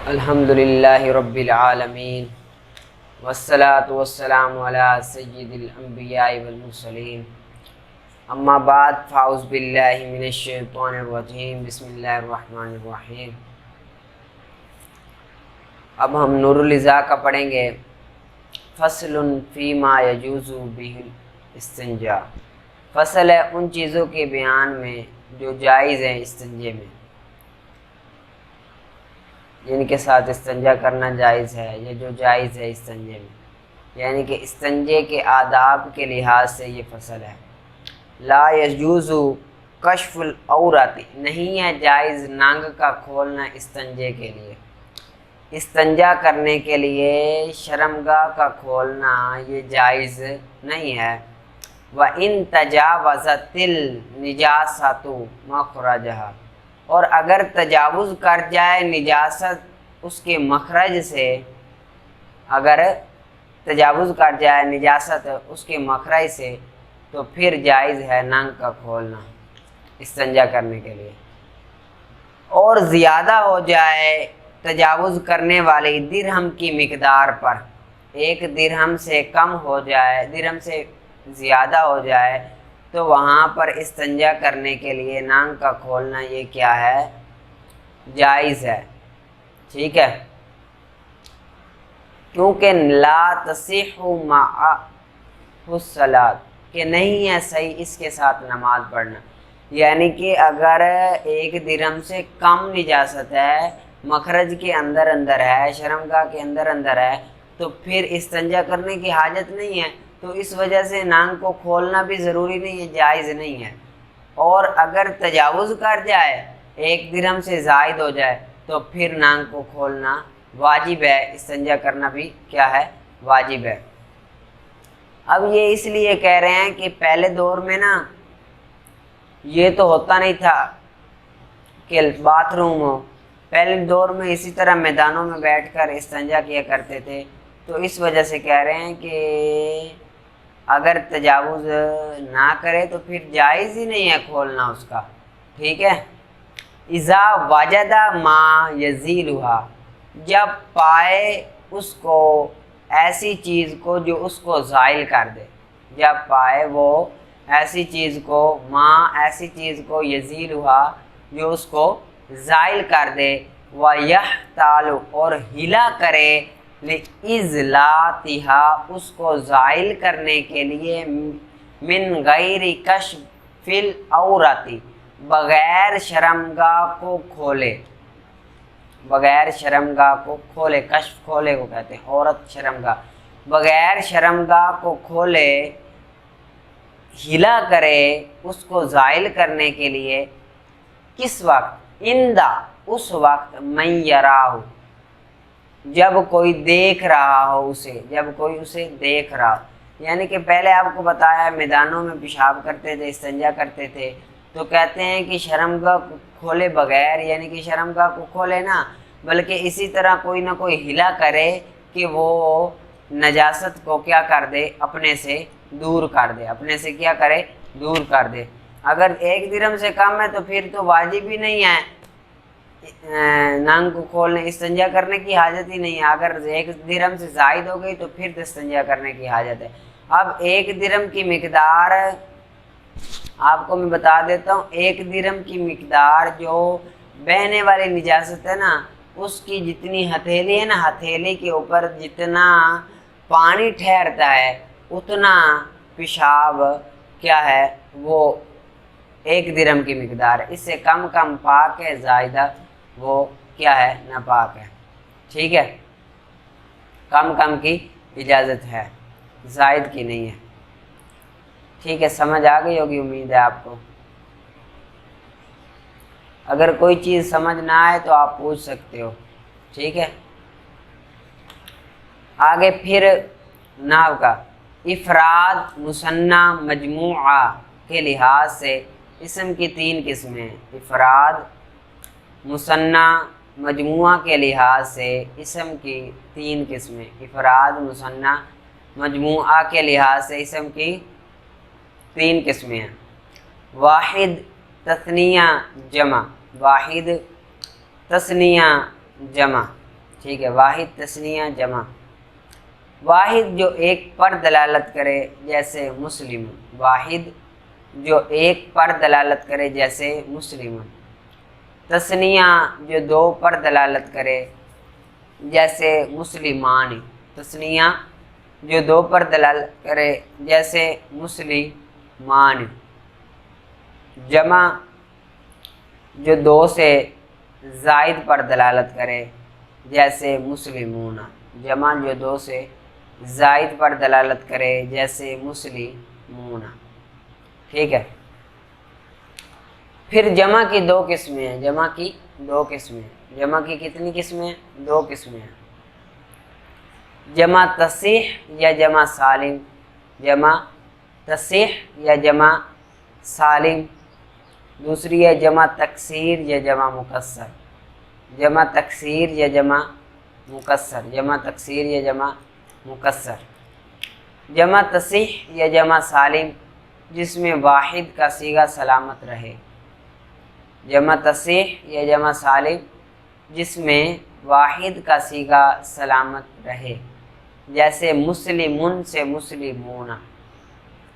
الحمدللہ رب العالمین والصلاة والسلام علی سید الانبیاء والمرسلین اما بعد فاعوذ باللہ من الشیطان الرجیم بسم اللہ الرحمن الرحیم۔ اب ہم نور الضیاء کا پڑھیں گے۔ فصل فیما یجوز بہ الاستنجاء، فصل ہے ان چیزوں کے بیان میں جو جائز ہیں استنجے میں، جن کے ساتھ استنجا کرنا جائز ہے یا جو جائز ہے استنجے میں، یعنی کہ استنجے کے آداب کے لحاظ سے یہ فصل ہے۔ لا یجوز کشف العورات، نہیں ہے جائز نانگ کا کھولنا استنجے کے لیے، استنجا کرنے کے لیے شرمگاہ کا کھولنا یہ جائز نہیں ہے۔ وَإِن تَجَاوَزَتِ النِّجَاسَةُ مَخْرَجَهَا، اور اگر تجاوز کر جائے نجاست اس کے مخرج سے، اگر تجاوز کر جائے نجاست اس کے مخرج سے تو پھر جائز ہے ننگ کا کھولنا استنجا کرنے کے لیے۔ اور زیادہ ہو جائے تجاوز کرنے والی درہم کی مقدار پر، ایک درہم سے کم ہو جائے، درہم سے زیادہ ہو جائے تو وہاں پر استنجا کرنے کے لیے نانگ کا کھولنا یہ کیا ہے؟ جائز ہے، ٹھیک ہے۔ کیونکہ لا تصح مع الصلاۃ، کہ نہیں ہے صحیح اس کے ساتھ نماز پڑھنا، یعنی کہ اگر ایک درہم سے کم نجاست ہے، مخرج کے اندر ہے، شرمگاہ کے اندر ہے، تو پھر استنجا کرنے کی حاجت نہیں ہے، تو اس وجہ سے نانگ کو کھولنا بھی ضروری نہیں ہے، جائز نہیں ہے۔ اور اگر تجاوز کر جائے، ایک درہم سے زائد ہو جائے تو پھر نانگ کو کھولنا واجب ہے، استنجا کرنا بھی کیا ہے؟ واجب ہے۔ اب یہ اس لیے کہہ رہے ہیں کہ پہلے دور میں نا یہ تو ہوتا نہیں تھا کہ باتھ روم ہو، پہلے دور میں اسی طرح میدانوں میں بیٹھ کر استنجا کیا کرتے تھے، تو اس وجہ سے کہہ رہے ہیں کہ اگر تجاوز نہ کرے تو پھر جائز ہی نہیں ہے کھولنا اس کا، ٹھیک ہے۔ اذا وجد ما یزیلھا، جب پائے اس کو ایسی چیز کو جو اس کو زائل کر دے، جب پائے وہ ایسی چیز کو، ایسی چیز کو یزیلھا جو اس کو زائل کر دے، وَيَحْتَالُ، اور ہلا کرے، لِإِزْلَاتِهَا، اس کو زائل کرنے کے لیے، من غیر کشف العورات، بغیر شرمگاہ کو کھولے، بغیر شرمگاہ کو کھولے، کشف کھولے کو کہتے ہیں، عورت شرمگاہ، بغیر شرمگاہ کو کھولے ہلا کرے اس کو زائل کرنے کے لیے، کس وقت؟ اندہ، اس وقت، من یراہ، جب کوئی دیکھ رہا ہو اسے، جب کوئی اسے دیکھ رہا ہو، یعنی کہ پہلے آپ کو بتایا میدانوں میں پیشاب کرتے تھے، استنجا کرتے تھے، تو کہتے ہیں کہ شرمگاہ کو کھولے بغیر، یعنی کہ شرمگاہ کو کھولے نا، بلکہ اسی طرح کوئی نہ کوئی ہلا کرے کہ وہ نجاست کو کیا کر دے، اپنے سے دور کر دے، اپنے سے کیا کرے؟ دور کر دے۔ اگر ایک درہم سے کم ہے تو پھر تو واجب ہی نہیں ہے نانگ کو کھولنے، استنجا کرنے کی حاجت ہی نہیں ہے۔ اگر ایک درہم سے زائد ہو گئی تو پھر استنجا کرنے کی حاجت ہے۔ اب ایک درہم کی مقدار آپ کو میں بتا دیتا ہوں، ایک درہم کی مقدار جو بہنے والی نجاست ہے نا، اس کی جتنی ہتھیلی ہے نا، ہتھیلی کے اوپر جتنا پانی ٹھہرتا ہے اتنا پیشاب کیا ہے؟ وہ ایک درہم کی مقدار ہے، اس سے کم پاک ہے، زائدہ وہ کیا ہے؟ ناپاک ہے، ٹھیک ہے۔ کم کی اجازت ہے، زائد کی نہیں ہے، ٹھیک ہے۔ سمجھ آ گئی ہوگی امید ہے آپ کو۔ اگر کوئی چیز سمجھ نہ آئے تو آپ پوچھ سکتے ہو، ٹھیک ہے۔ آگے پھر نحو کا، افراد، مثنیٰ، مجموعہ کے لحاظ سے اسم کی تین قسمیں ہیں۔ افراد، مثنیٰ، مجموعہ کے لحاظ سے اسم کی تین قسمیں، افراد، مثنیٰ، مجموعہ کے لحاظ سے اسم کی تین قسمیں ہیں۔ واحد، تثنیہ، جمع، واحد، تثنیہ، جمع، ٹھیک ہے، واحد تثنیہ جمع، واحد جو ایک پر دلالت کرے جیسے مسلم، واحد جو ایک پر دلالت کرے جیسے مسلم، تثنیہ جو دو پر دلالت کرے جیسے مسلمان، تثنیہ جو دو پر دلالت کرے جیسے مسلمان، جمع جو دو سے زائد پر دلالت کرے جیسے مسلمون، جمع جو دو سے زائد پر دلالت کرے جیسے مسلمون، ٹھیک ہے۔ پھر جمع کی دو قسمیں ہیں، جمع کی دو قسمیں، جمع کی کتنی قسمیں؟ دو قسمیں ہیں، جمع تصحیح یا جمع سالم، جمع تصحیح یا جمع سالم، دوسری ہے جمع تکسیر یا جمع مکسر، جمع تکسیر یا جمع مکسر، جمع تکسیر یا جمع مکسر، جمع تصحیح یا جمع سالم جس میں واحد کا صیغہ سلامت رہے، جمع تصحیح یا جمع سالم جس میں واحد کا صیغہ سلامت رہے، جیسے مسلمن سے مسلمون،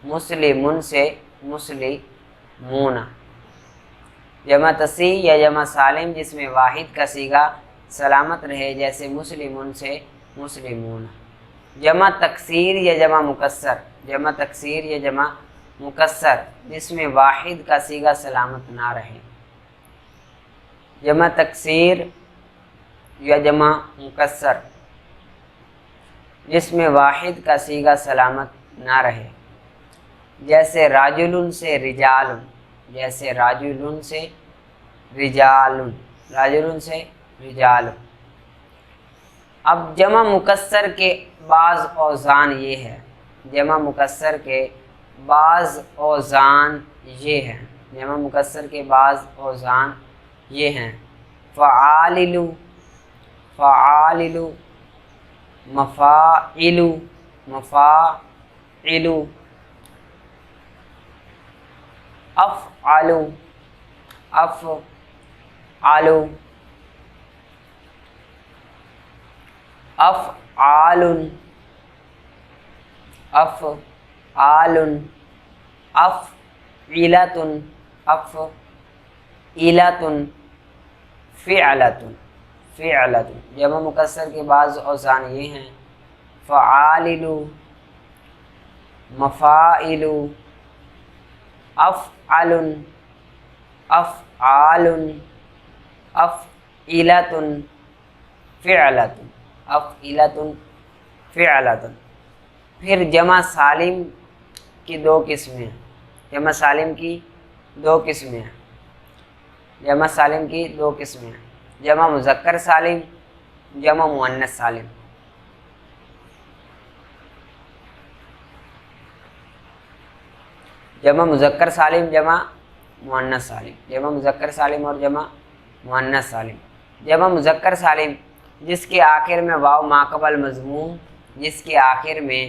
مسلمن سے مسلمون، جمع تصحیح یا جمع سالم جس میں واحد کا صیغہ سلامت رہے جیسے مسلمن سے مسلمون، جمع تکسیر یا جمع مکسر، جمع تکسیر یا جمع مکسر جس میں واحد کا صیغہ سلامت نہ رہے، جمع تکسیر یا جمع مکسر جس میں واحد کا صیغہ سلامت نہ رہے، جیسے راجل سے رجال، جیسے راجل سے رجال، راجل سے رجال۔ اب جمع مکسر کے بعض اوزان یہ ہے، جمع مکسر کے بعض اوزان یہ ہیں، جمع مکسر کے بعض اوزان یہ ہیں، فعالل، فعالل، مفاعل، مفاعل، افعل، افعل، افعال، افعال، افعلۃ، افعلۃ، فعلۃ، فعلۃ۔ جمع مکسر کے بعض اوزان یہ ہیں، فعالل، مفاعل، افعل، افعال، افعلۃ، فعلۃ، افعلۃ، فعلۃ۔ پھر جمع سالم کی دو قسمیں ہیں، جمع سالم کی دو قسمیں ہیں، جمع سالم کی دو قسمیں ہیں، جمع مذکر سالم، جمع مؤنث سالم۔ جمع مذکر سالم، جمع مؤنث سالم، جمع مذکر سالم اور جمع مؤنث سالم۔ جمع مذکر سالم جس کے آخر میں واو ما قبل مضموم، جس کے آخر میں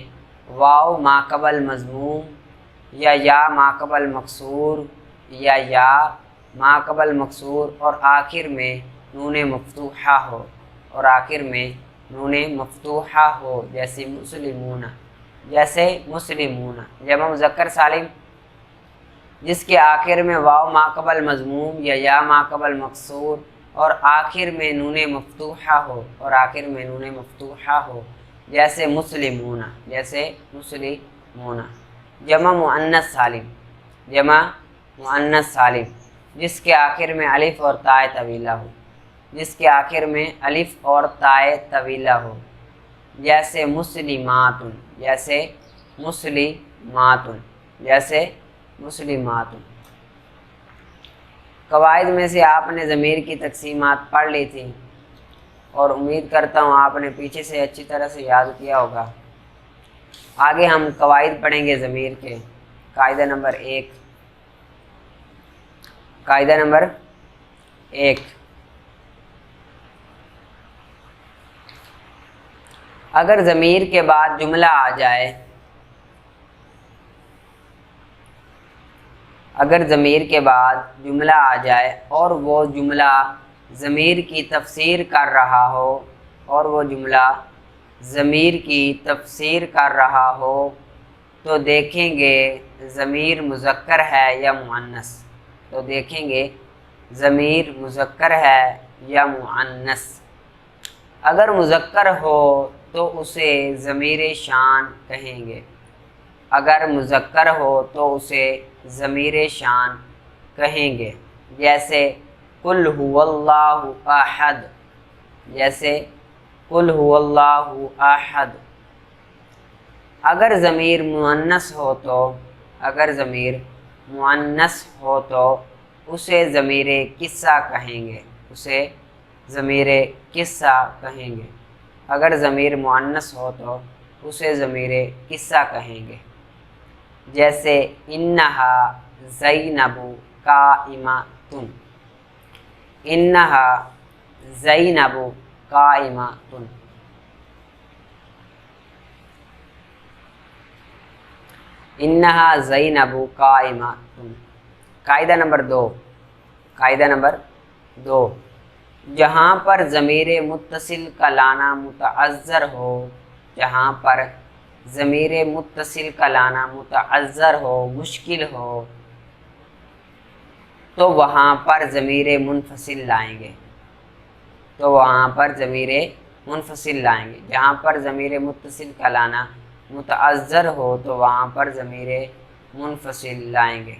واو ما قبل مضموم یا ما قبل مکسور یا ما قبل مکسور اور آخر میں نون مفتوحہ ہو، اور آخر میں نون مفتوحہ ہو، جیسے مسلمون، جیسے مسلمون۔ جمع مذکر سالم جس کے آخر میں واو ما قبل مضموم یا ما قبل مکسور اور آخر میں نون مفتوحہ ہو، اور آخر میں نون مفتوحہ ہو، جیسے مسلمون، جیسے مسلمون۔ جمع مؤنث سالم، جمع مؤنث سالم جس کے آخر میں الف اور تاء طویلہ ہو، جس کے آخر میں الف اور تاء طویلہ ہو، جیسے مسلمات، جیسے مسلمات، جیسے مسلمات۔ قواعد میں سے آپ نے ضمیر کی تقسیمات پڑھ لی تھی اور امید کرتا ہوں آپ نے پیچھے سے اچھی طرح سے یاد کیا ہوگا۔ آگے ہم قواعد پڑھیں گے ضمیر کے۔ قاعدہ نمبر 1، قاعدہ نمبر 1، اگر ضمیر کے بعد جملہ آ جائے، اگر ضمیر کے بعد جملہ آ جائے اور وہ جملہ ضمیر کی تفسیر کر رہا ہو اور وہ جملہ ضمیر کی تفسیر کر رہا ہو تو دیکھیں گے ضمیر مذکر ہے یا مؤنث، تو دیکھیں گے ضمیر مذکر ہے یا مؤنث۔ اگر مذکر ہو تو اسے ضمیر شان کہیں گے، اگر مذکر ہو تو اسے ضمیر شان کہیں گے، جیسے قل هو اللہ احد، جیسے قل هو اللہ احد۔ اگر ضمیر مؤنث ہو تو اسے ضمیر قصہ کہیں گے، اسے ضمیر قصہ کہیں گے۔ اگر ضمیر مؤنث ہو تو اسے ضمیر قصہ کہیں گے، جیسے انہا زینب قائمۃ، انہا زینب قائمۃ۔ انہا زینب قائمۃ۔ قاعدہ نمبر دو، جہاں پر ضمیر متصل کا لانا متعذر ہو، جہاں پر ضمیر متصل کا لانا متعذر ہو، مشکل ہو، تو وہاں پر ضمیر منفصل لائیں گے، جہاں پر ضمیر متصل کا لانا متعذر ہو تو وہاں پر ضمیر منفصل لائیں گے۔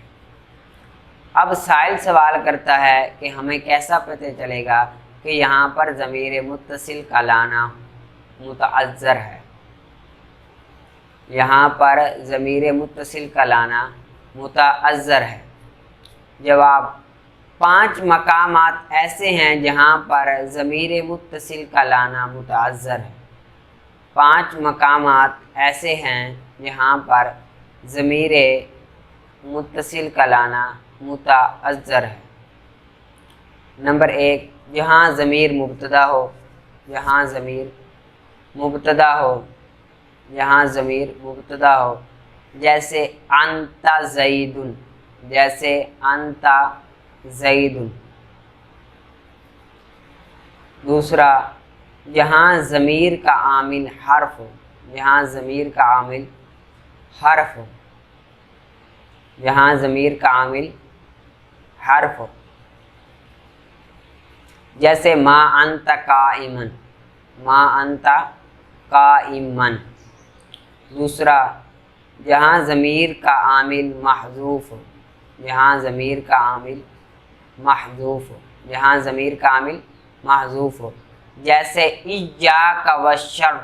اب سائل سوال کرتا ہے کہ ہمیں کیسا پتہ چلے گا کہ یہاں پر ضمیر متصل کا لانا متعذر ہے، یہاں پر ضمیر متصل کا لانا متعذر ہے؟ جواب، 5 مقامات ایسے ہیں جہاں پر ضمیر متصل کا لانا متعذر ہے، 5 مقامات ایسے ہیں جہاں پر ضمیر متصل کا لانا متعذر ہے۔ نمبر 1، جہاں ضمیر مبتدا ہو، جیسے انت زید، دوسرا، جہاں ضمیر کا عامل حرف ہو، جیسے ما انت قائمن، دوسرا، جہاں ضمیر کا عامل محذوف ہو، جیسے ایاک والشر،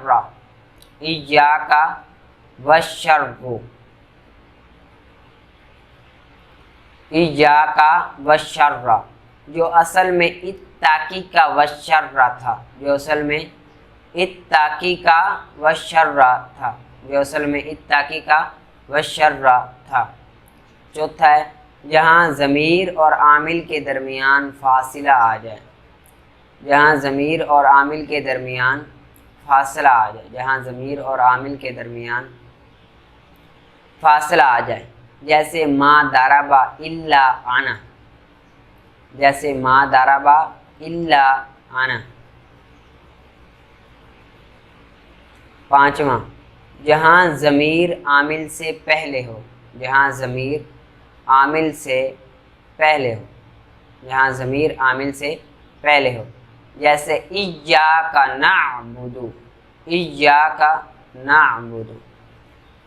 جو اصل میں اتقی کا والشر تھا۔ چوتھا ہے، جہاں ضمیر اور عامل کے درمیان فاصلہ آ جائے، جیسے ما ضرب الا انا۔ پانچواں، جہاں ضمیر عامل سے پہلے ہو، جیسے ایاک نعبد۔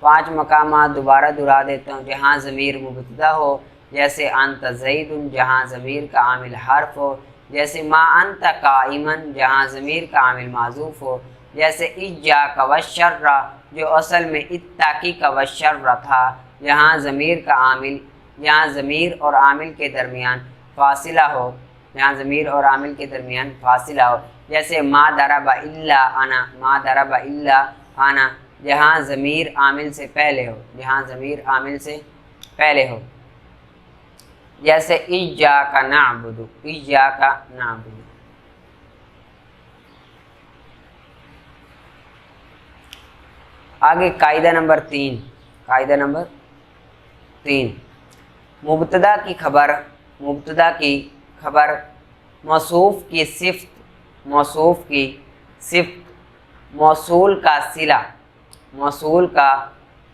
5 مقامات دوبارہ دہرا دیتا ہوں، جہاں ضمیر مبتدا ہو، جیسے انت زید، جہاں ضمیر کا عامل حرف ہو، جیسے ما انت قائمن، جہاں ضمیر کا عامل معذوف ہو، جیسے ایاک والشر، جو اصل میں اتقی کا والشر تھا، جہاں ضمیر اور عامل کے درمیان فاصلہ ہو، جیسے ما ضرب الا انا، جہاں ضمیر عامل سے پہلے ہو، جیسے ایاک نعبد۔ آگے قاعدہ نمبر 3، مبتدا کی خبر موصوف کی صفت، موصول کا صلہ، موصول کا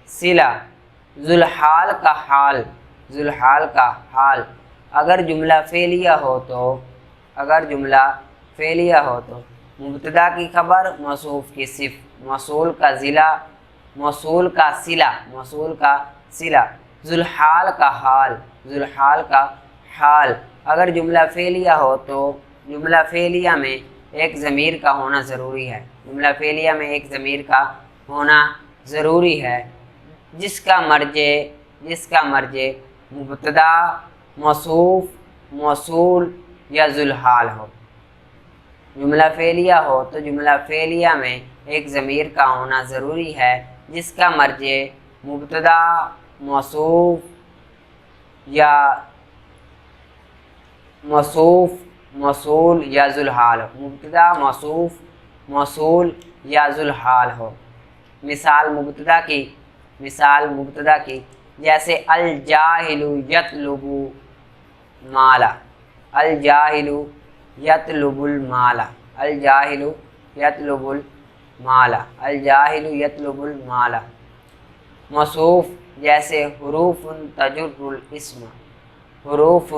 صلہ، ذوالحال کا حال، ذوالحال کا حال۔ اگر جملہ فعلیہ ہو تو، اگر جملہ فعلیہ ہو تو مبتدا کی خبر، موصوف کی صفت، موصول کا ضلع، موصول کا صلہ، موصول کا صلہ، ذوالحال کا حال، ذوالحال کا حال۔ اگر جملہ فعلیہ ہو تو جملہ فعلیہ میں ایک ضمیر کا ہونا ضروری ہے، جملہ فعلیہ میں ایک ضمیر کا ہونا ضروری ہے جس کا مرجع مبتدا، موصوف، موصول یا ذوالحال ہو۔ جملہ فعلیہ ہو تو جملہ فعلیہ میں ایک ضمیر کا ہونا ضروری ہے جس کا مرجع مبتدا، موصوف یا موصول یا ذوالحال ہو، مبتدا، موصوف، موصول یا ذوالحال ہو۔ مثال مبتدا کی جیسے الجاہل یطلب مالا، الجاہل یطلب المالا، الجاہل یطلب المالا، الجاہل یطلب المالا۔ موصوف جیسے حروف تجر الاسم، حروف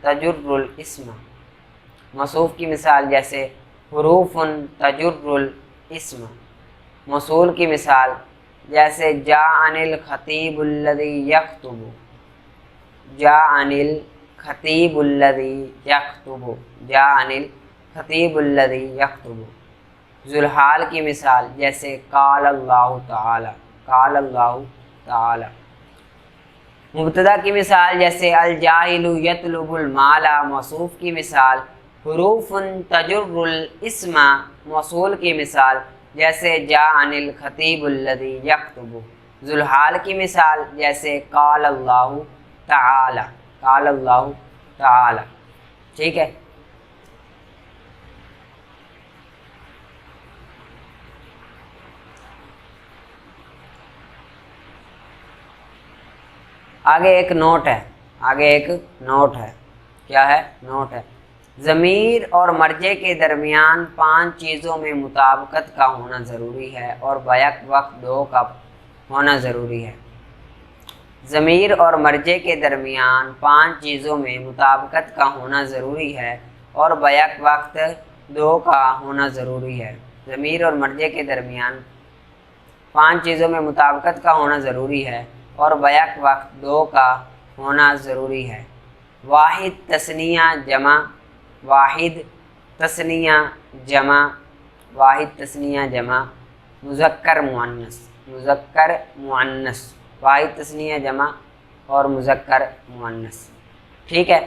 تجر الاسم۔ موصوف کی مثال جیسے حروف تجر الاسم۔ موصول کی مثال جیسے جاءنی الخطیب الذی یخطب، جاءنی الخطیب الذی یخطب، جاءنی الخطیب الذی یخطب۔ ذوالحال کی مثال جیسے قال اللہ تعالی، قال اللہ تعالی۔ مبتدا کی مثال جیسے الجاہل یطلب المال، موصوف کی مثال حروف تجر الاسم، موصول کی مثال جیسے جاءنی الخطیب الذی یخطب۔ ذوالحال کی مثال جیسے قال اللہ تعالی، قال اللہ تعالی۔ ٹھیک ہے، آگے ایک نوٹ ہے، کیا ہے؟ نوٹ ہے۔ ضمیر اور مرجع کے درمیان 5 چیزوں میں مطابقت کا ہونا ضروری ہے اور بیک وقت 2 کا ہونا ضروری ہے۔ ضمیر اور مرجع کے درمیان 5 چیزوں میں مطابقت کا ہونا ضروری ہے اور بیک وقت 2 کا ہونا ضروری ہے۔ ضمیر اور مرجع کے درمیان 5 چیزوں میں مطابقت کا ہونا ضروری ہے اور بیک وقت 2 کا ہونا ضروری ہے۔ واحد تثنیہ جمع، واحد تثنیہ جمع، واحد تثنیہ جمع، مذکر مؤنث، مذکر مؤنث، واحد تثنیہ جمع اور مذکر مؤنث۔ ٹھیک ہے،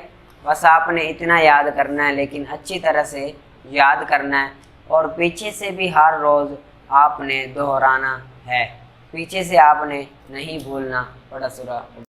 بس آپ نے اتنا یاد کرنا ہے، لیکن اچھی طرح سے یاد کرنا ہے اور پیچھے سے بھی ہر روز آپ نے دہرانا ہے، پیچھے سے آپ نے نہیں بھولنا۔ بڑا سورہ